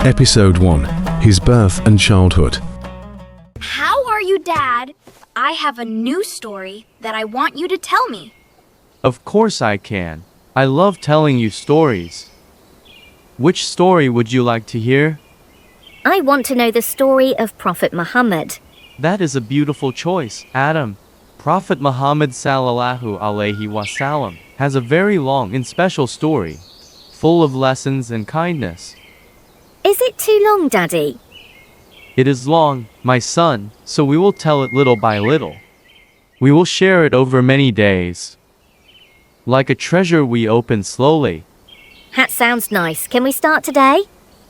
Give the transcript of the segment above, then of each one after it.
Episode 1. His Birth and Childhood. How are you, Dad? I have a new story that I want you to tell me. Of course I can. I love telling you stories. Which story would you like to hear? I want to know the story of Prophet Muhammad. That is a beautiful choice, Adam. Prophet Muhammad sallallahu alaihi wasallam has a very long and special story, full of lessons and kindness. Is it too long, Daddy? It is long, my son, so we will tell it little by little. We will share it over many days. Like a treasure we open slowly. That sounds nice. Can we start today?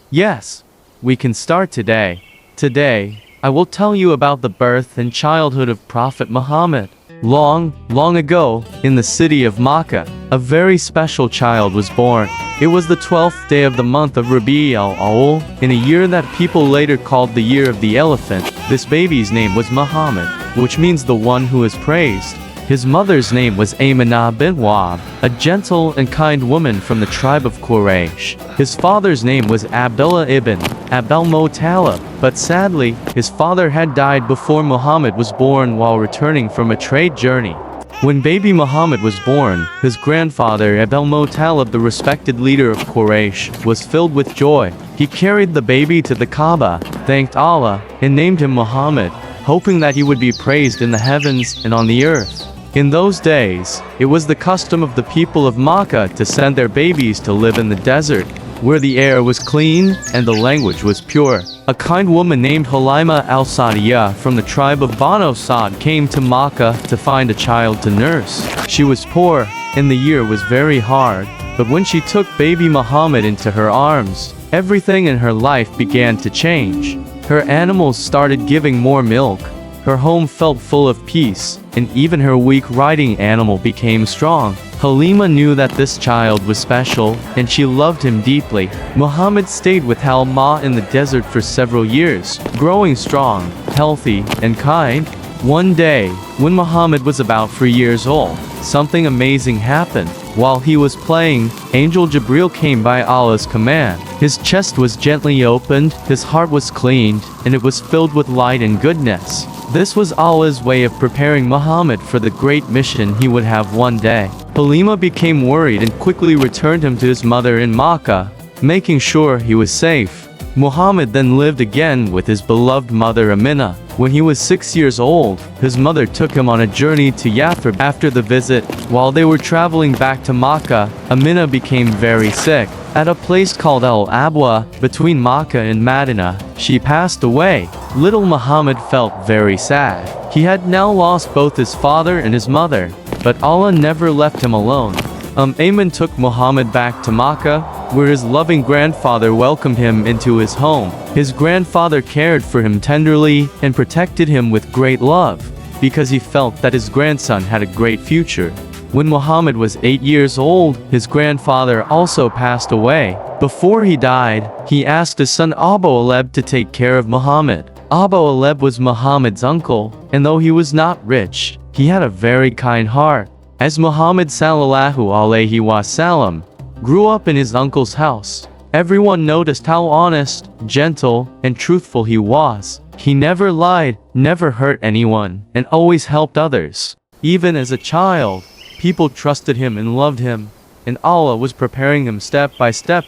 Yes, we can start today. Today, I will tell you about the birth and childhood of Prophet Muhammad. Long, long ago, in the city of Makkah, a very special child was born. It was the 12th day of the month of Rabi al-Awwal, in a year that people later called the Year of the Elephant. This baby's name was Muhammad, which means the one who is praised. His mother's name was Aminah bint Wahb, a gentle and kind woman from the tribe of Quraysh. His father's name was Abdullah ibn Abdul Muttalib, but sadly, his father had died before Muhammad was born while returning from a trade journey. When baby Muhammad was born, his grandfather Abdul Muttalib, the respected leader of Quraysh, was filled with joy. He carried the baby to the Kaaba, thanked Allah, and named him Muhammad, hoping that he would be praised in the heavens and on the earth. In those days, it was the custom of the people of Makkah to send their babies to live in the desert, where the air was clean and the language was pure. A kind woman named Halima al-Sa'diyah from the tribe of Banu Sa'd came to Makkah to find a child to nurse. She was poor, and the year was very hard, but when she took baby Muhammad into her arms, everything in her life began to change. Her animals started giving more milk. Her home felt full of peace, and even her weak riding animal became strong. Halima knew that this child was special, and she loved him deeply. Muhammad stayed with Halima in the desert for several years, growing strong, healthy, and kind. One day, when Muhammad was about 3 years old, something amazing happened. While he was playing, Angel Jibril came by Allah's command. His chest was gently opened, his heart was cleaned, and it was filled with light and goodness. This was Allah's way of preparing Muhammad for the great mission he would have one day. Halima became worried and quickly returned him to his mother in Makkah, making sure he was safe. Muhammad then lived again with his beloved mother Aminah. When he was 6 years old, his mother took him on a journey to Yathrib. After the visit, while they were traveling back to Makkah, Aminah became very sick. At a place called Al-Abwa, between Makkah and Madinah, she passed away. Little Muhammad felt very sad. He had now lost both his father and his mother, but Allah never left him alone. Ayman took Muhammad back to Makkah, where his loving grandfather welcomed him into his home. His grandfather cared for him tenderly and protected him with great love, because he felt that his grandson had a great future. When Muhammad was 8 years old, his grandfather also passed away. Before he died, he asked his son Abu Aleb to take care of Muhammad. Abu Aleb was Muhammad's uncle, and though he was not rich, he had a very kind heart. As Muhammad sallallahu alaihi wasallam grew up in his uncle's house, everyone noticed how honest, gentle, and truthful he was. He never lied, never hurt anyone, and always helped others. Even as a child, people trusted him and loved him, and Allah was preparing him step by step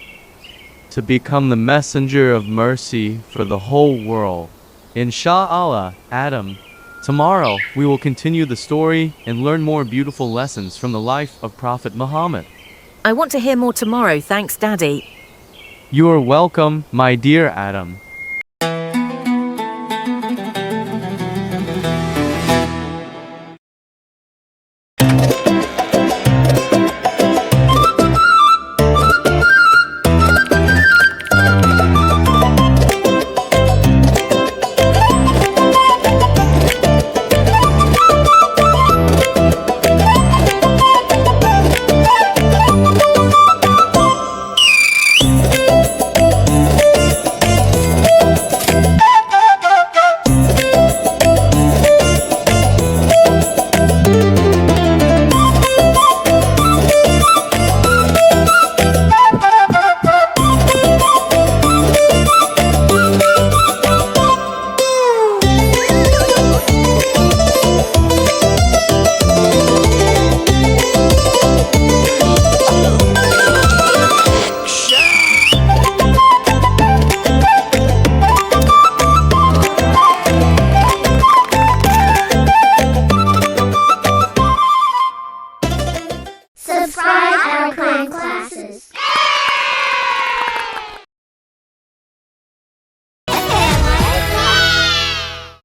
to become the messenger of mercy for the whole world. Insha'Allah, Adam. Tomorrow, we will continue the story and learn more beautiful lessons from the life of Prophet Muhammad. I want to hear more tomorrow, thanks, Daddy. You are welcome, my dear Adam.